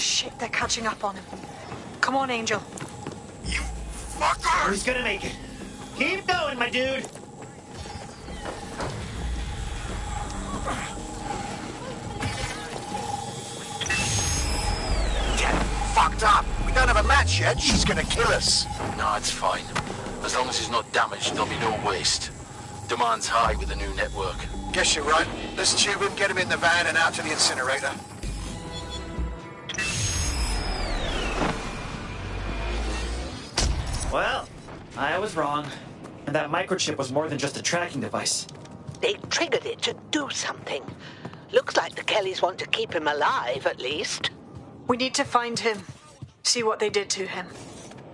Shit, they're catching up on him. Come on, Angel. You fucker! Who's gonna make it? Keep going, my dude! Get fucked up! We don't have a match yet. She's gonna kill us. No, it's fine. As long as he's not damaged, there'll be no waste. Demand's high with the new network. Guess you're right. Let's tube him, get him in the van and out to the incinerator. Well, I was wrong. And that microchip was more than just a tracking device. They triggered it to do something. Looks like the Kellys want to keep him alive, at least. We need to find him. See what they did to him.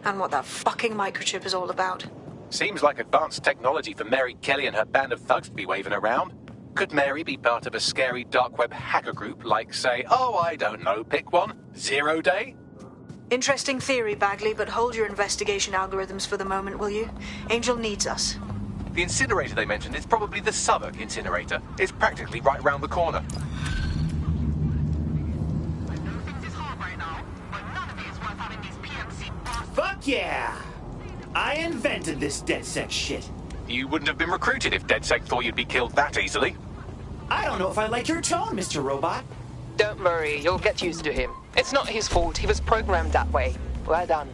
And what that fucking microchip is all about. Seems like advanced technology for Mary Kelly and her band of thugs to be waving around. Could Mary be part of a scary dark web hacker group like, say, oh, I don't know, pick one, Zero Day? Interesting theory, Bagley, but hold your investigation algorithms for the moment, will you? Angel needs us. The incinerator they mentioned is probably the Southwark incinerator. It's practically right round the corner. Fuck yeah! I invented this DedSec shit. You wouldn't have been recruited if DedSec thought you'd be killed that easily. I don't know if I like your tone, Mr. Robot. Don't worry, you'll get used to him. It's not his fault, he was programmed that way. Well done.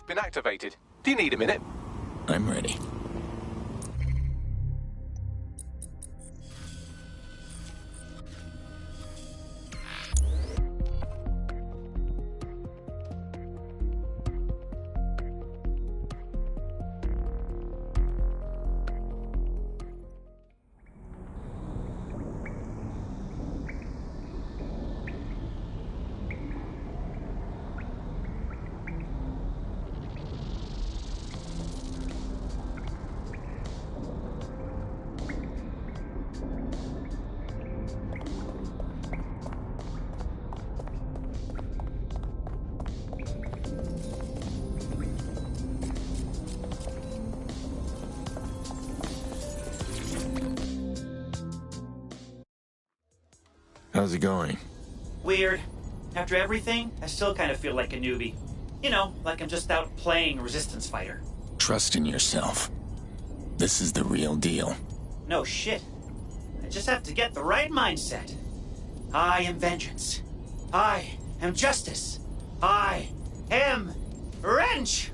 Been activated. Do you need a minute? I'm ready. How's it going? Weird. After everything, I still kind of feel like a newbie. You know, like I'm just out playing Resistance Fighter. Trust in yourself. This is the real deal. No shit. I just have to get the right mindset. I am vengeance. I am justice. I am Wrench!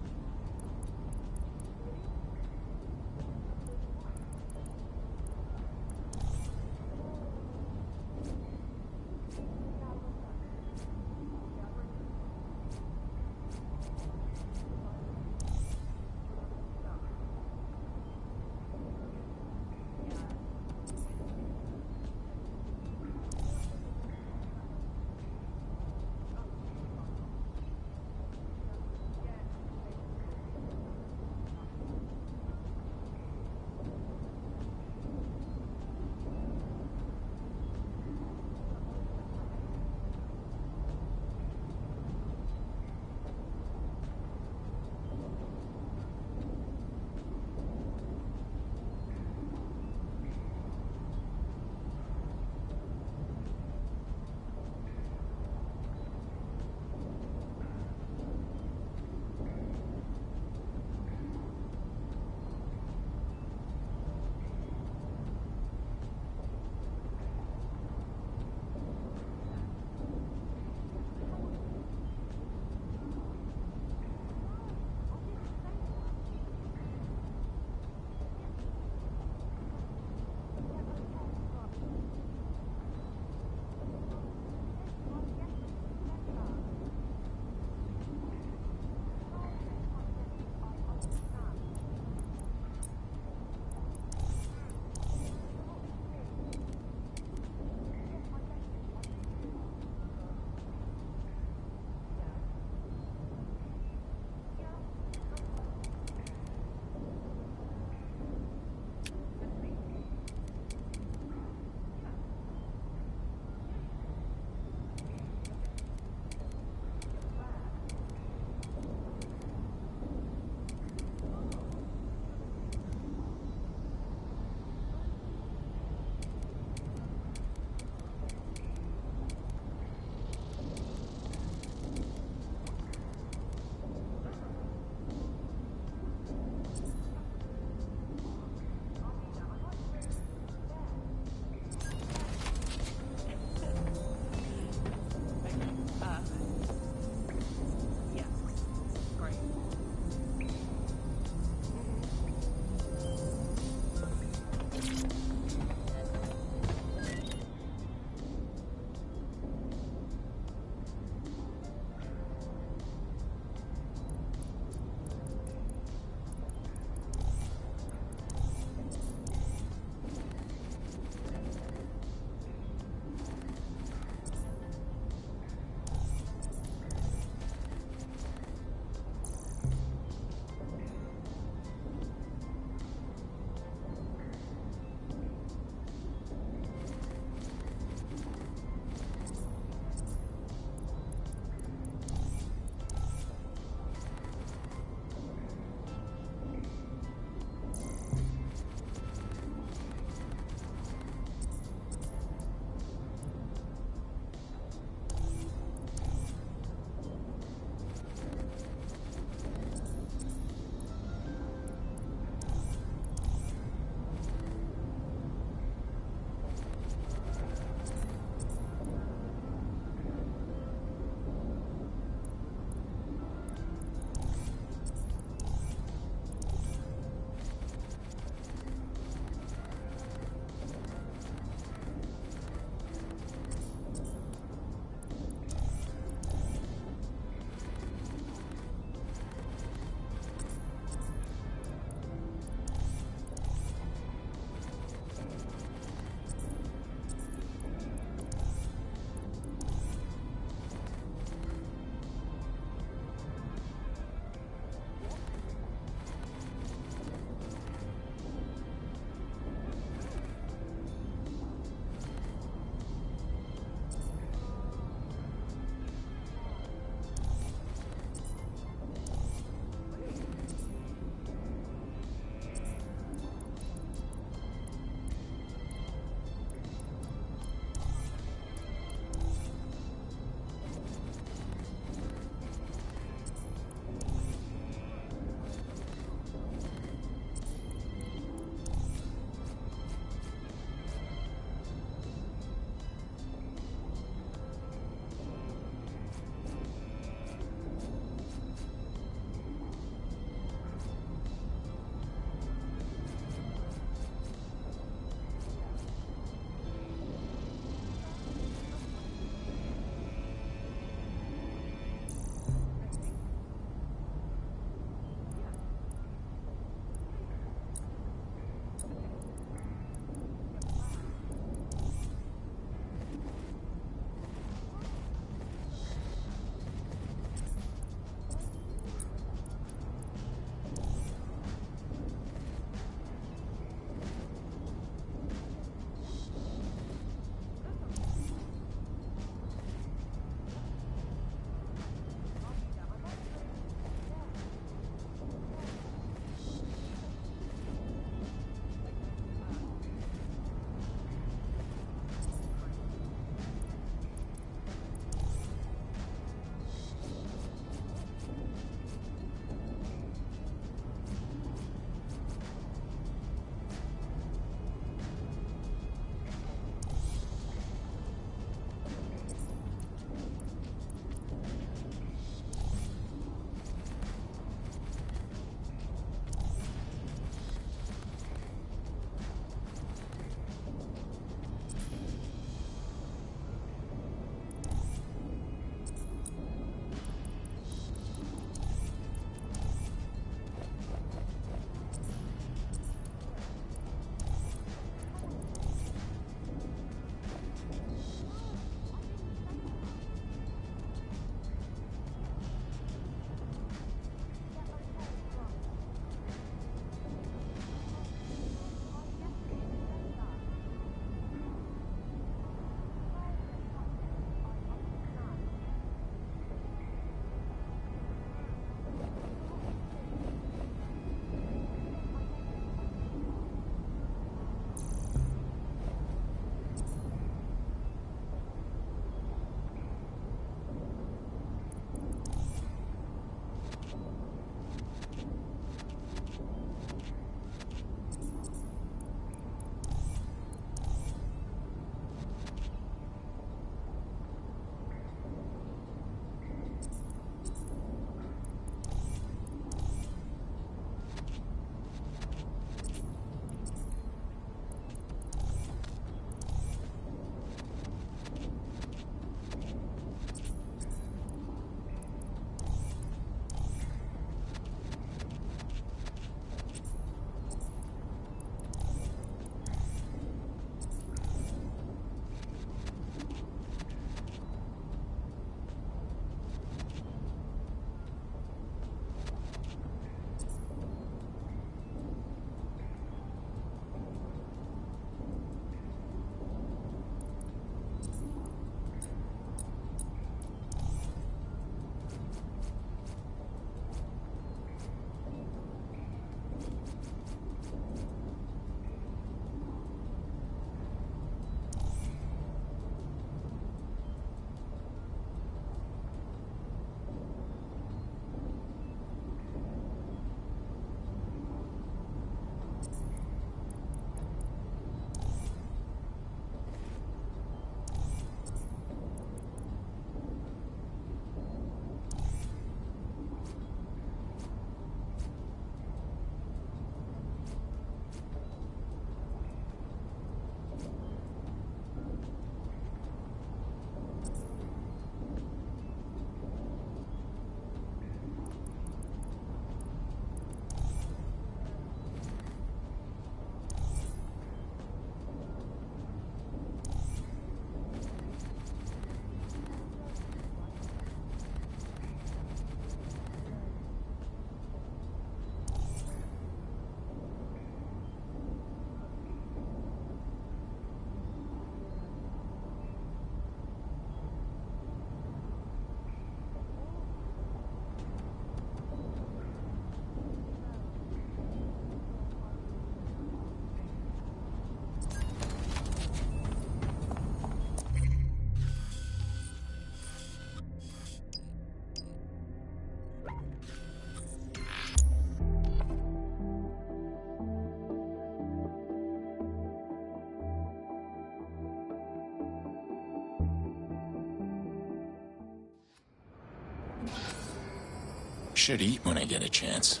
Should eat when I get a chance.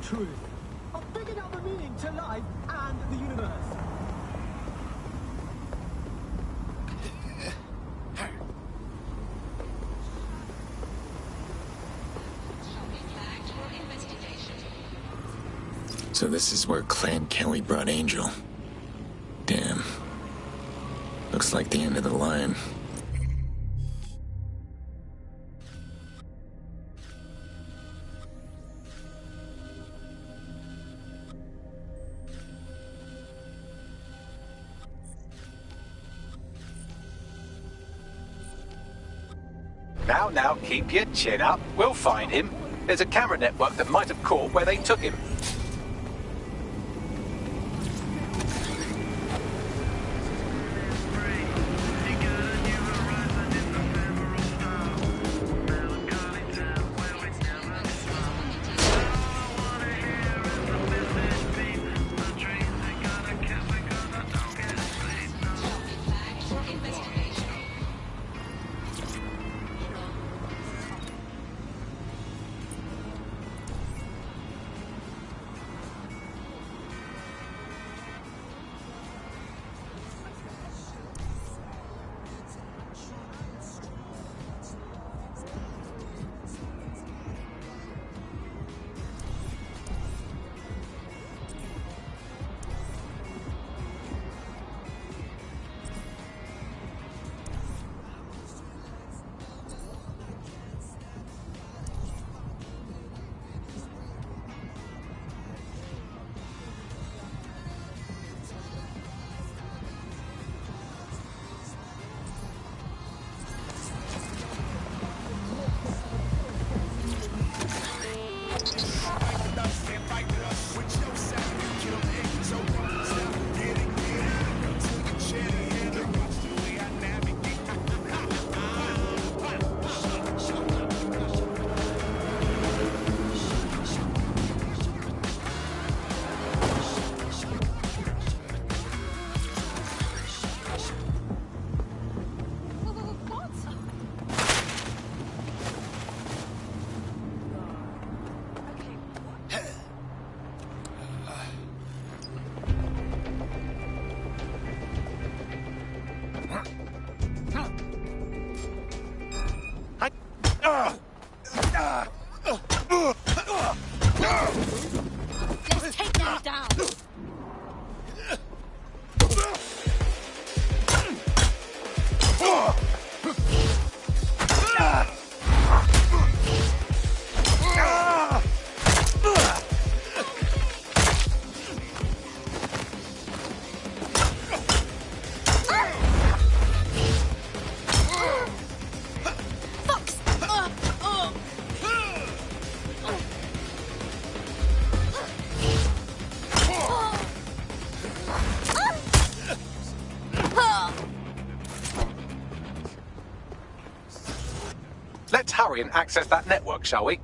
Truth. I've figured out the meaning to life and the universe. So this is where Clan Kelly brought Angel. Damn. Looks like the end of the line. Now, keep your chin up. We'll find him. There's a camera network that might have caught where they took him. Let's take them down. Let's hurry and access that network, shall we?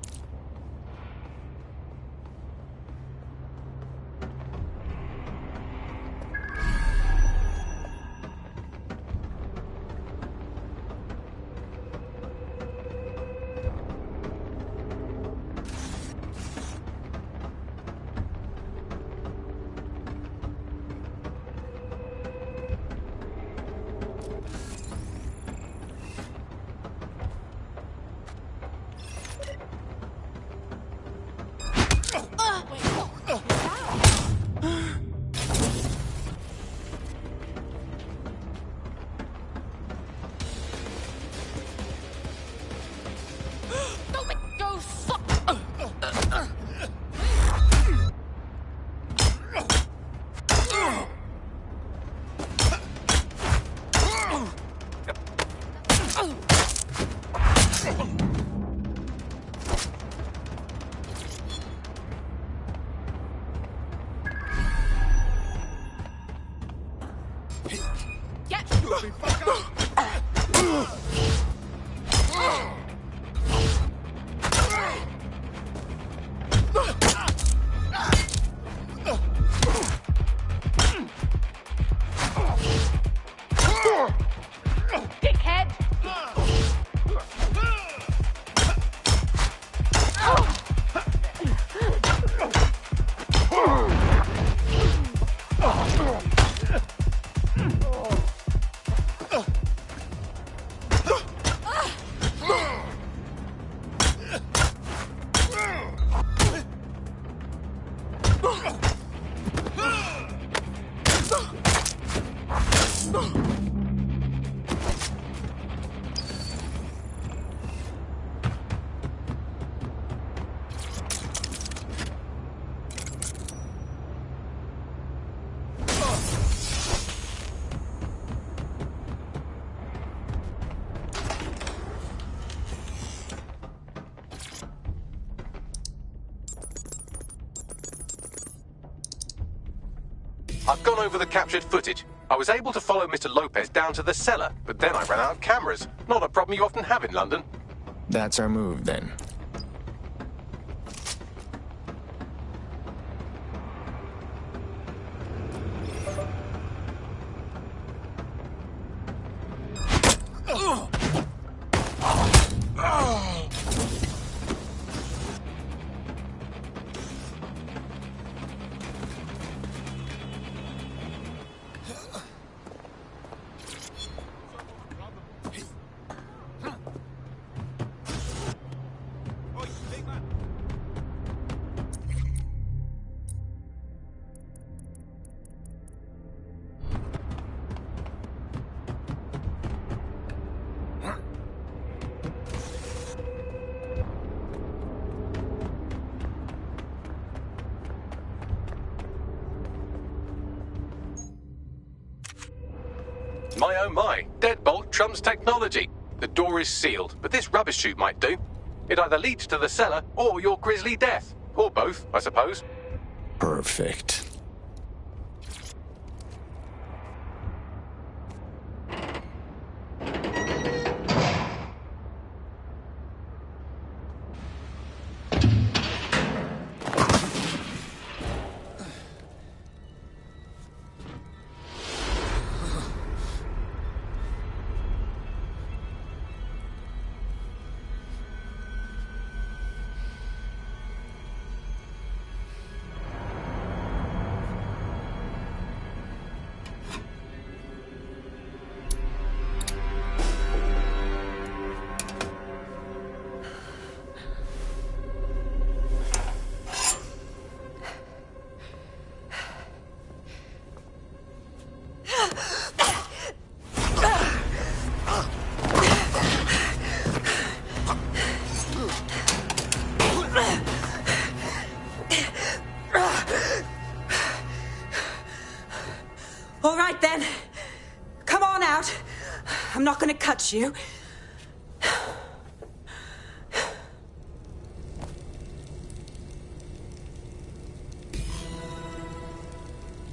I've gone over the captured footage. I was able to follow Mr. Lopez down to the cellar, but then I ran out of cameras. Not a problem you often have in London. That's our move, then. My oh my, deadbolt trumps technology. The door is sealed, but this rubbish chute might do. It either leads to the cellar or your grisly death. Or both, I suppose. Perfect. All right, then. Come on out. I'm not going to cut you.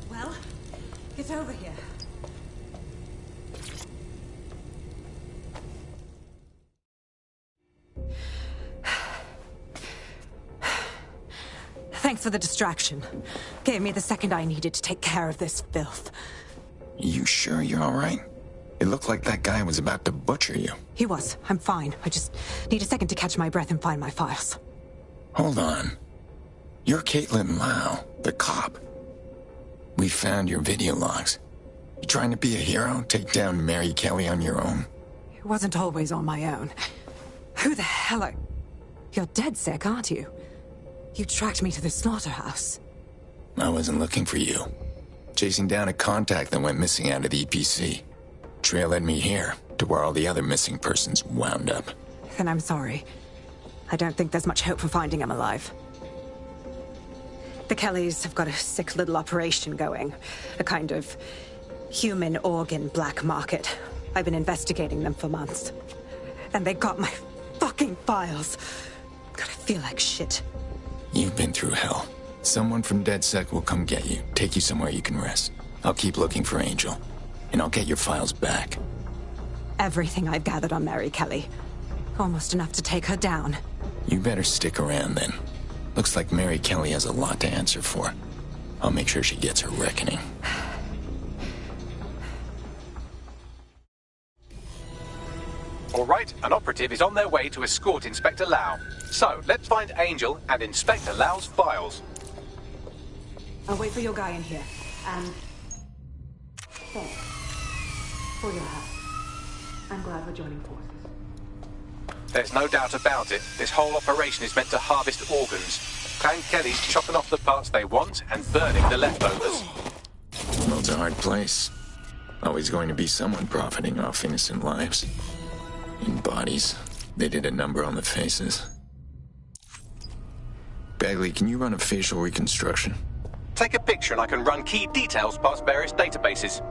Well, get over here. Thanks for the distraction. Gave me the second I needed to take care of this filth. You sure you're all right? It looked like that guy was about to butcher you. He was. I'm fine. I just need a second to catch my breath and find my files. Hold on. You're Caitlin Lau, the cop. We found your video logs. You trying to be a hero? Take down Mary Kelly on your own? It wasn't always on my own. Who the hell are... You're dead sick, aren't you? You tracked me to the slaughterhouse. I wasn't looking for you. Chasing down a contact that went missing out of the EPC. Trail led me here, to where all the other missing persons wound up. Then I'm sorry. I don't think there's much hope for finding him alive. The Kellys have got a sick little operation going. A kind of human organ black market. I've been investigating them for months. And they got my fucking files. God, I feel like shit. You've been through hell. Someone from DedSec will come get you, take you somewhere you can rest. I'll keep looking for Angel, and I'll get your files back. Everything I've gathered on Mary Kelly. Almost enough to take her down. You better stick around then. Looks like Mary Kelly has a lot to answer for. I'll make sure she gets her reckoning. All right, an operative is on their way to escort Inspector Lau. So, let's find Angel and Inspector Lau's files. I'll wait for your guy in here. And... thanks. For your help. I'm glad we're joining forces. There's no doubt about it. This whole operation is meant to harvest organs. Clan Kelly's chopping off the parts they want and burning the leftovers. Well, it's a hard place. Always going to be someone profiting off innocent lives. In bodies. They did a number on the faces. Bagley, can you run a facial reconstruction? Take a picture and I can run key details past various databases.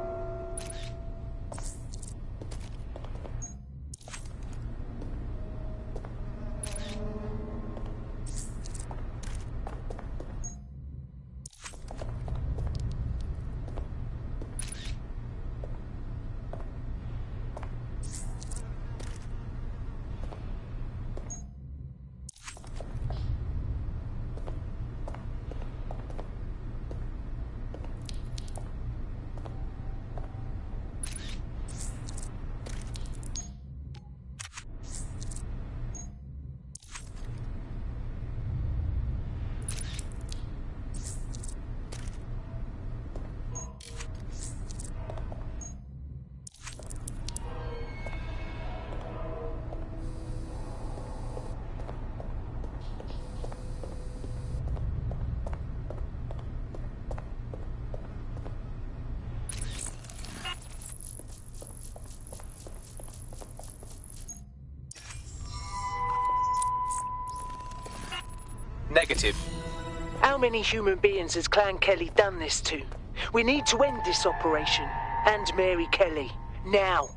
Negative. How many human beings has Clan Kelly done this to? We need to end this operation. And Mary Kelly. Now.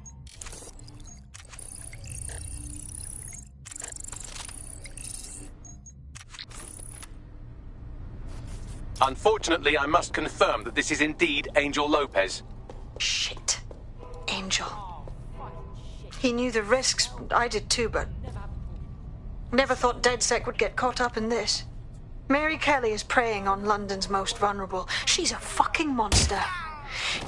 Unfortunately, I must confirm that this is indeed Angel Lopez. Shit. Angel. He knew the risks. I did too, but... never thought DedSec would get caught up in this. Mary Kelly is preying on London's most vulnerable. She's a fucking monster.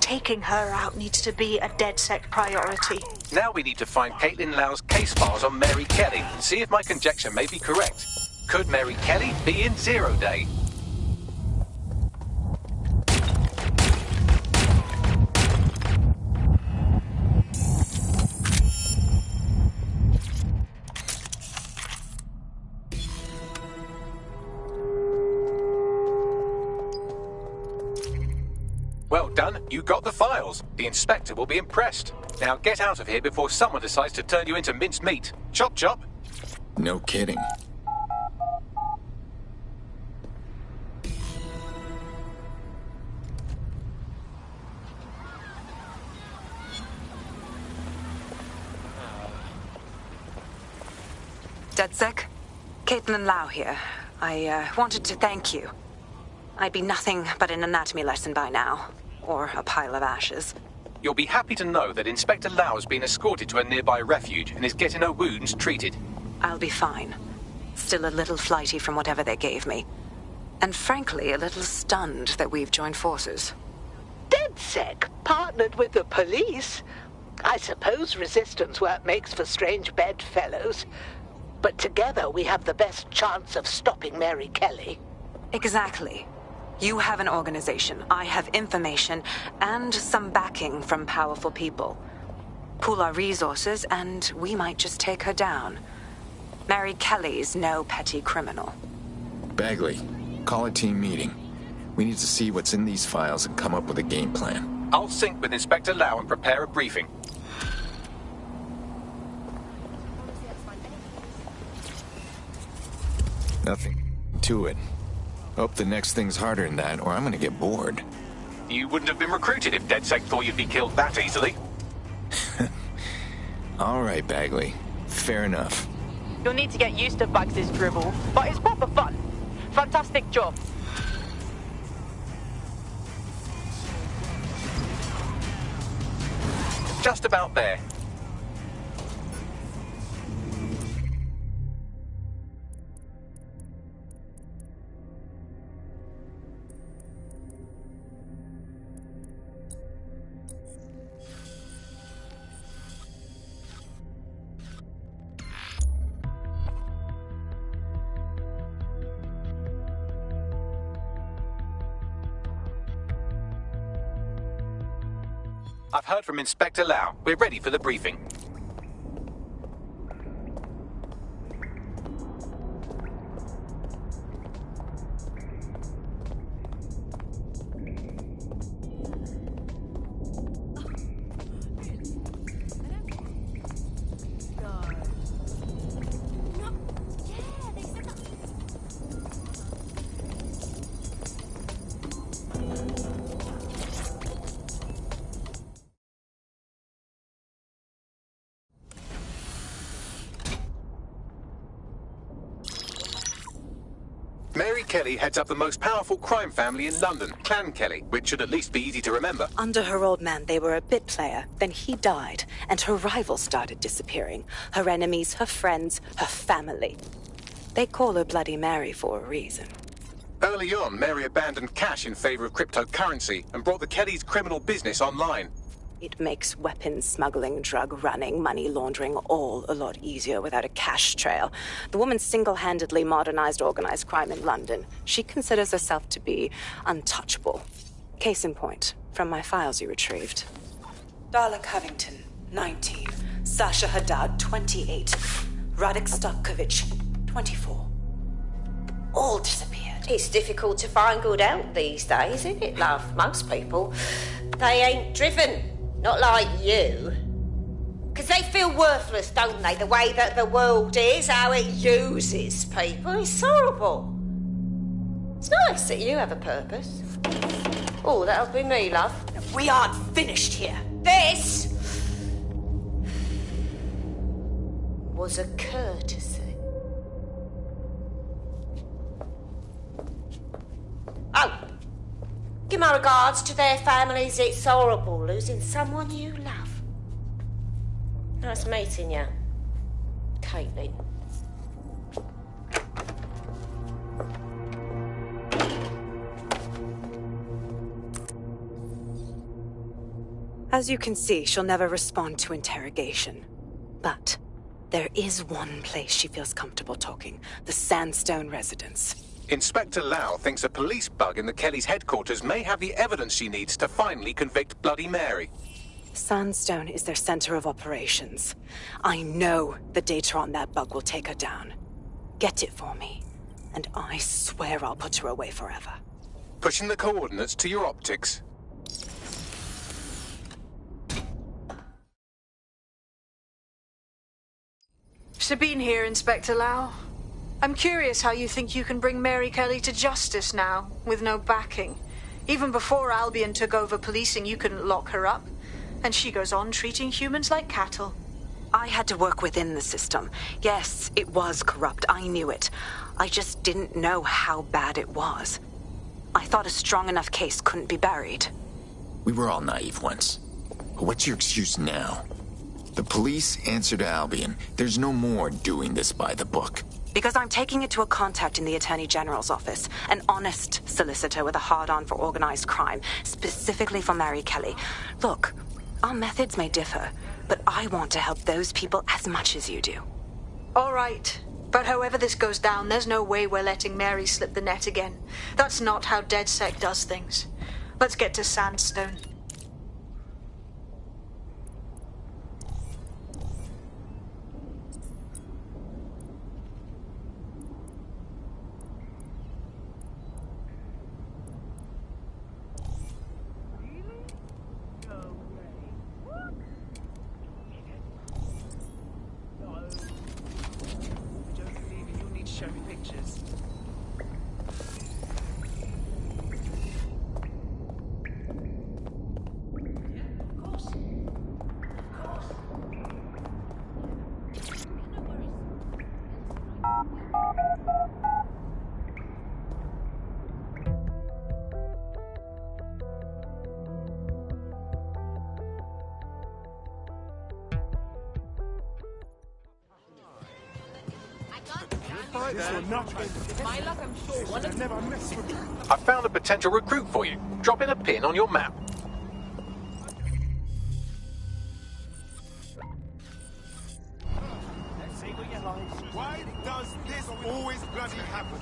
Taking her out needs to be a DedSec priority. Now we need to find Caitlin Lau's case files on Mary Kelly and see if my conjecture may be correct. Could Mary Kelly be in Zero Day? Well done, you got the files. The inspector will be impressed. Now get out of here before someone decides to turn you into minced meat. Chop chop. No kidding. DedSec? Caitlin Lau here. I wanted to thank you. I'd be nothing but an anatomy lesson by now. Or a pile of ashes. You'll be happy to know that Inspector Lau has been escorted to a nearby refuge and is getting her wounds treated. I'll be fine. Still a little flighty from whatever they gave me. And frankly, a little stunned that we've joined forces. DedSec partnered with the police? I suppose resistance work makes for strange bedfellows. But together we have the best chance of stopping Mary Kelly. Exactly. You have an organization, I have information, and some backing from powerful people. Pool our resources, and we might just take her down. Mary Kelly's no petty criminal. Bagley, call a team meeting. We need to see what's in these files and come up with a game plan. I'll sync with Inspector Lau and prepare a briefing. Nothing to it. Hope the next thing's harder than that, or I'm gonna get bored. You wouldn't have been recruited if DedSec thought you'd be killed that easily. All right, Bagley. Fair enough. You'll need to get used to Bugs' dribble, but it's proper fun. Fantastic job. Just about there. I've heard from Inspector Lau. We're ready for the briefing. Mary Kelly heads up the most powerful crime family in London, Clan Kelly, which should at least be easy to remember. Under her old man, they were a bit player. Then he died, and her rivals started disappearing. Her enemies, her friends, her family. They call her Bloody Mary for a reason. Early on, Mary abandoned cash in favor of cryptocurrency and brought the Kellys' criminal business online. It makes weapons smuggling, drug running, money laundering all a lot easier without a cash trail. The woman single-handedly modernized organized crime in London. She considers herself to be untouchable. Case in point, from my files you retrieved. Darla Covington, 19. Sasha Haddad, 28. Radek Stokovich, 24. All disappeared. It's difficult to find good help these days, isn't it, love? Most people, they ain't driven. Not like you. Because they feel worthless, don't they? The way that the world is, how it uses people. It's horrible. It's nice that you have a purpose. Oh, that'll be me, love. We aren't finished here. This was a courtesy. Oh. Give my regards to their families. It's horrible losing someone you love. Nice meeting you, Caitlin. As you can see, she'll never respond to interrogation. But there is one place she feels comfortable talking. The Sandstone residence. Inspector Lau thinks a police bug in the Kellys' headquarters may have the evidence she needs to finally convict Bloody Mary. Sandstone is their center of operations. I know the data on that bug will take her down. Get it for me, and I swear I'll put her away forever. Pushing the coordinates to your optics. Sabine here, Inspector Lau. I'm curious how you think you can bring Mary Kelly to justice now, with no backing. Even before Albion took over policing, you couldn't lock her up. And she goes on treating humans like cattle. I had to work within the system. Yes, it was corrupt. I knew it. I just didn't know how bad it was. I thought a strong enough case couldn't be buried. We were all naive once. But what's your excuse now? The police answer to Albion. There's no more doing this by the book. Because I'm taking it to a contact in the Attorney General's office. An honest solicitor with a hard-on for organized crime, specifically for Mary Kelly. Look, our methods may differ, but I want to help those people as much as you do. All right. But however this goes down, there's no way we're letting Mary slip the net again. That's not how DedSec does things. Let's get to Sandstone. Hi there. My luck, I'm sure one of Never mess with you. I found a potential recruit for you. Drop in a pin on your map. Why does this always bloody happen?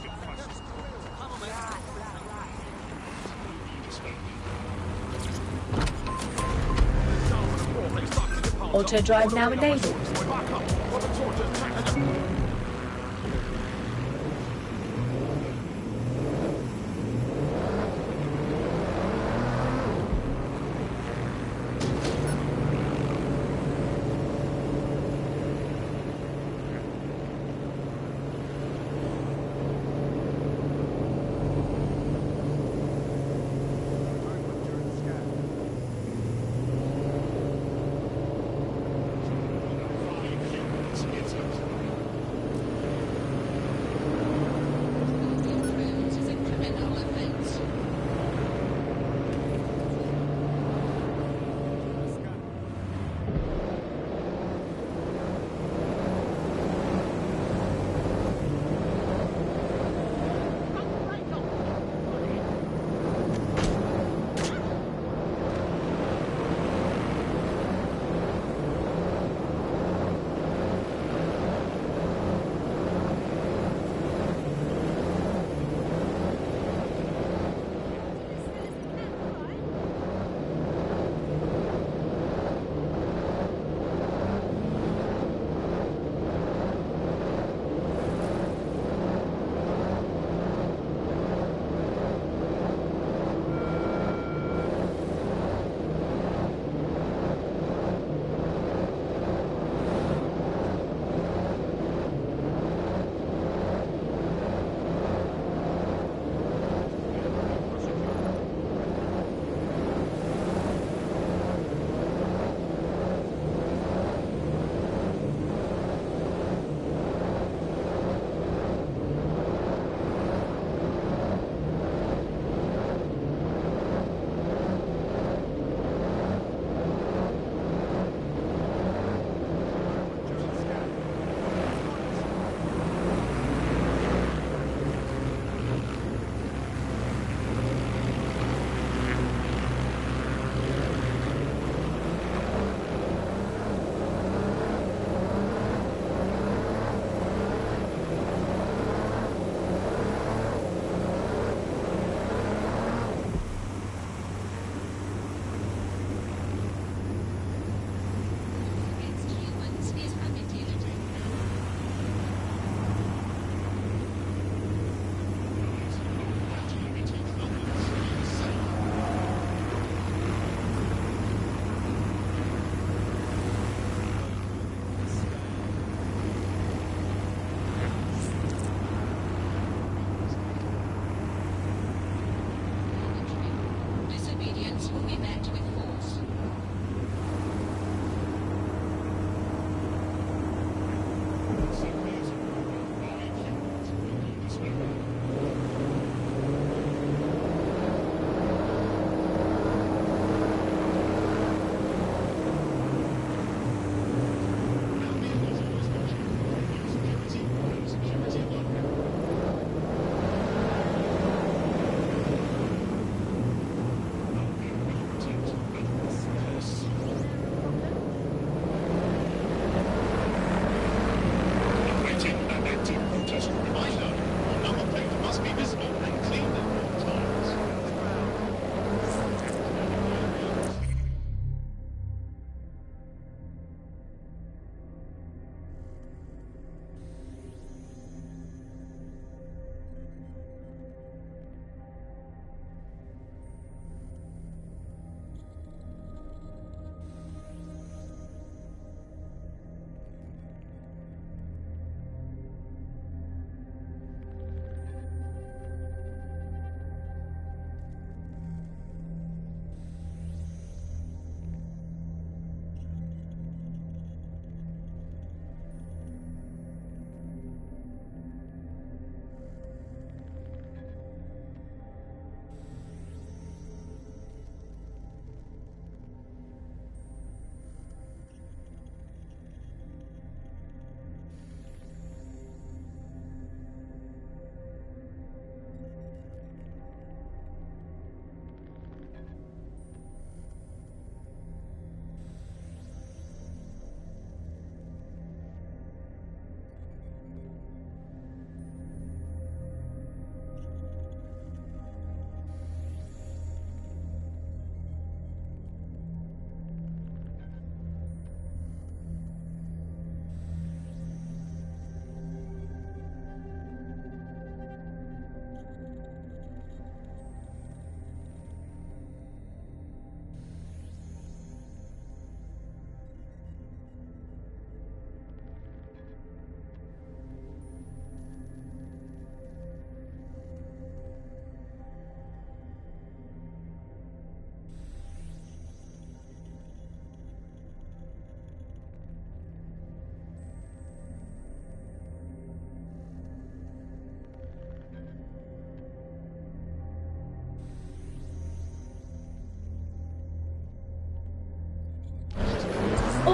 Auto drive now enabled.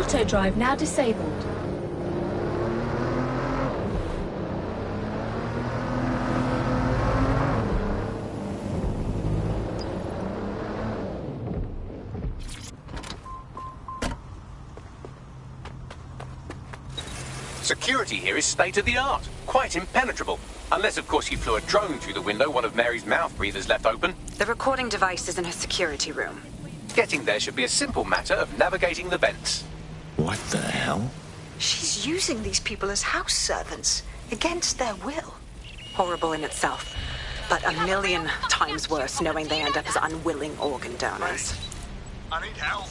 Auto drive now disabled. Security here is state-of-the-art, quite impenetrable. Unless, of course, you flew a drone through the window one of Mary's mouth breathers left open. The recording device is in her security room. Getting there should be a simple matter of navigating the vents. What the hell? She's using these people as house servants, against their will. Horrible in itself, but a million times worse knowing they end up as unwilling organ donors. I need help.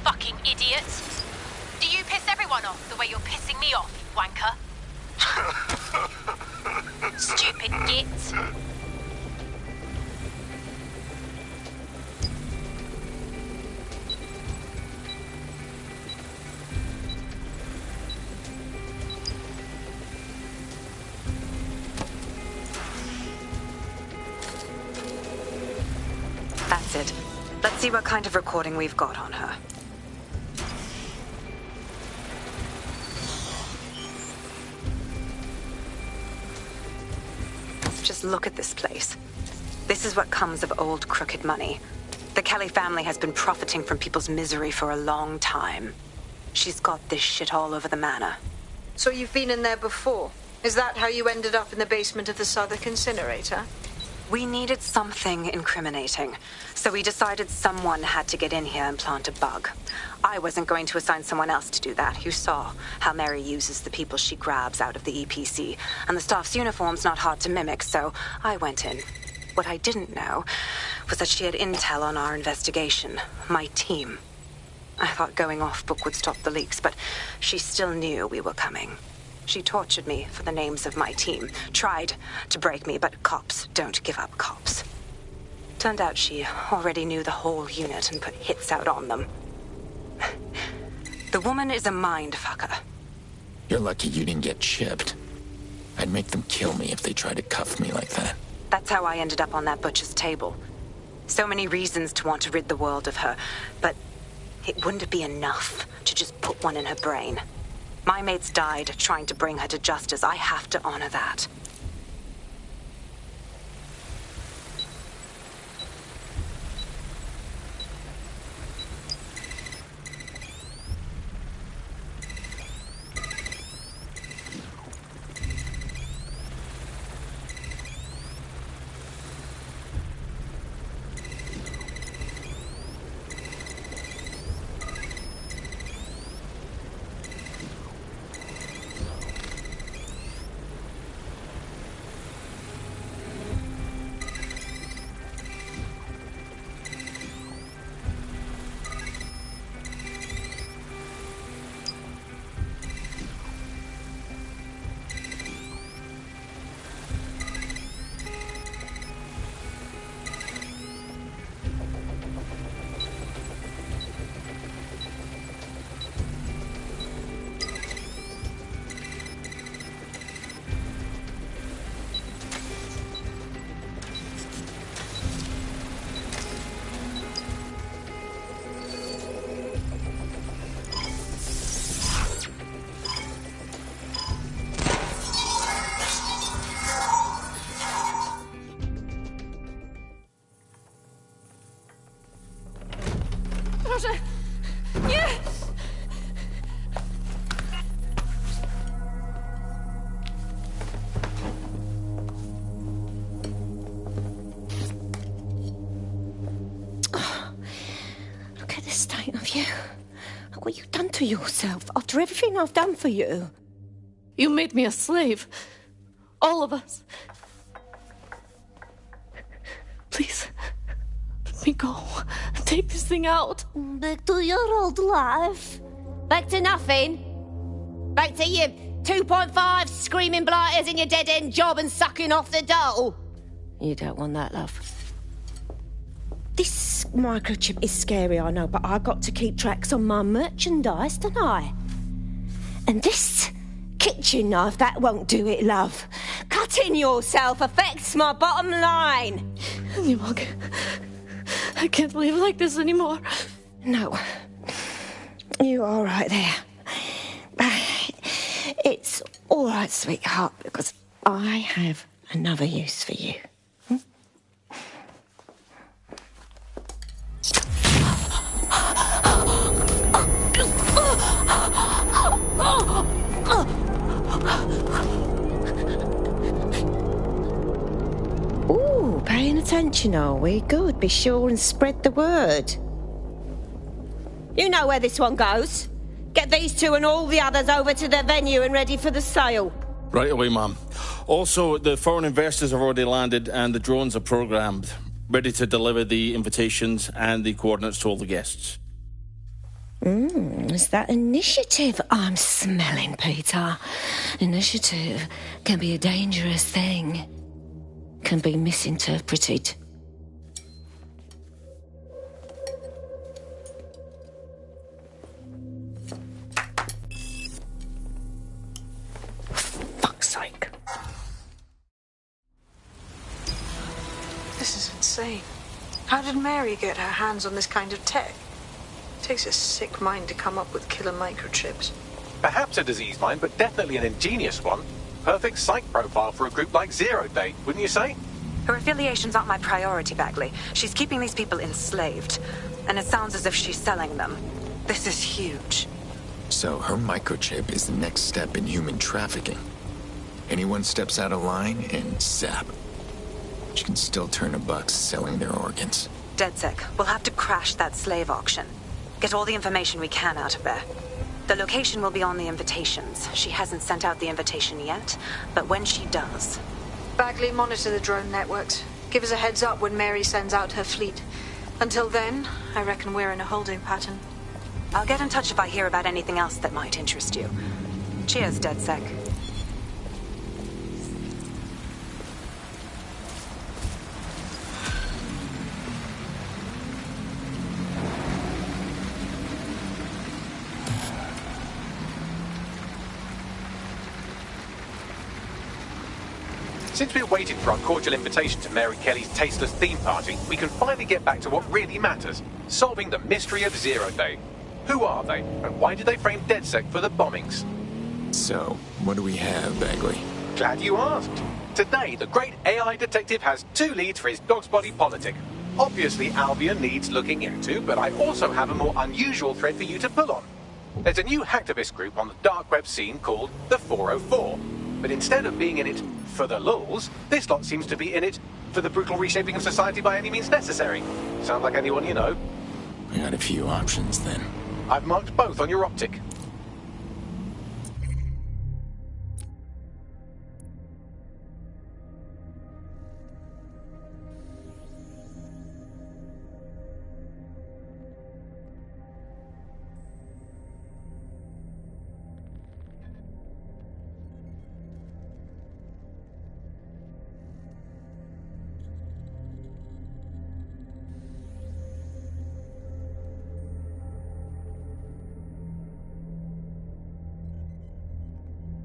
Fucking idiots. Do you piss everyone off the way you're pissing me off, you wanker? Stupid git. That's it. Let's see what kind of recording we've got on her. Just look at this place. This is what comes of old crooked money. The Kelly family has been profiting from people's misery for a long time. She's got this shit all over the manor. So you've been in there before? Is that how you ended up in the basement of the Southwark incinerator? We needed something incriminating, so we decided someone had to get in here and plant a bug. I wasn't going to assign someone else to do that. You saw how Mary uses the people she grabs out of the EPC, and the staff's uniform's not hard to mimic, so I went in. What I didn't know was that she had intel on our investigation, my team. I thought going off book would stop the leaks, but she still knew we were coming. She tortured me for the names of my team, tried to break me, but cops don't give up cops. Turned out she already knew the whole unit and put hits out on them. The woman is a mind fucker. You're lucky you didn't get chipped. I'd make them kill me if they tried to cuff me like that. That's how I ended up on that butcher's table. So many reasons to want to rid the world of her, but it wouldn't be enough to just put one in her brain. My mates died trying to bring her to justice. I have to honor that. What you've done to yourself after everything I've done for you. You made me a slave. All of us. Please, let me go. Take this thing out. Back to your old life. Back to nothing. Back to you 2.5 screaming blighters in your dead-end job and sucking off the dole. You don't want that, love. This microchip is scary, I know, but I got to keep tracks on my merchandise, don't I? And this kitchen knife, that won't do it, love. Cutting yourself affects my bottom line. Nie mogę. I can't live like this anymore. No. You're all right there. It's all right, sweetheart, because I have another use for you. Ooh, paying attention, are we? Good. Be sure and spread the word. You know where this one goes. Get these two and all the others over to their venue and ready for the sale. Right away, ma'am. Also, the foreign investors have already landed and the drones are programmed, ready to deliver the invitations and the coordinates to all the guests. Is that initiative I'm smelling, Peter? Initiative can be a dangerous thing. Can be misinterpreted. Fuck's sake. This is insane. How did Mary get her hands on this kind of tech? It takes a sick mind to come up with killer microchips. Perhaps a diseased mind, but definitely an ingenious one. Perfect psych profile for a group like Zero Day, wouldn't you say? Her affiliations aren't my priority, Bagley. She's keeping these people enslaved. And it sounds as if she's selling them. This is huge. So her microchip is the next step in human trafficking. Anyone steps out of line and zap. She can still turn a buck selling their organs. DedSec, we'll have to crash that slave auction. Get all the information we can out of there. The location will be on the invitations. She hasn't sent out the invitation yet, but when she does... Bagley, monitor the drone networks. Give us a heads up when Mary sends out her fleet. Until then, I reckon we're in a holding pattern. I'll get in touch if I hear about anything else that might interest you. Cheers, DedSec. Since we're waiting for our cordial invitation to Mary Kelly's tasteless theme party, we can finally get back to what really matters, solving the mystery of Zero Day. Who are they, and why did they frame DedSec for the bombings? So, what do we have, Bagley? Glad you asked. Today, the great AI detective has 2 leads for his dog's body politic. Obviously, Albion needs looking into, but I also have a more unusual thread for you to pull on. There's a new hacktivist group on the dark web scene called the 404. But instead of being in it for the lulz, this lot seems to be in it for the brutal reshaping of society by any means necessary. Sound like anyone you know? I got a few options then. I've marked both on your optic.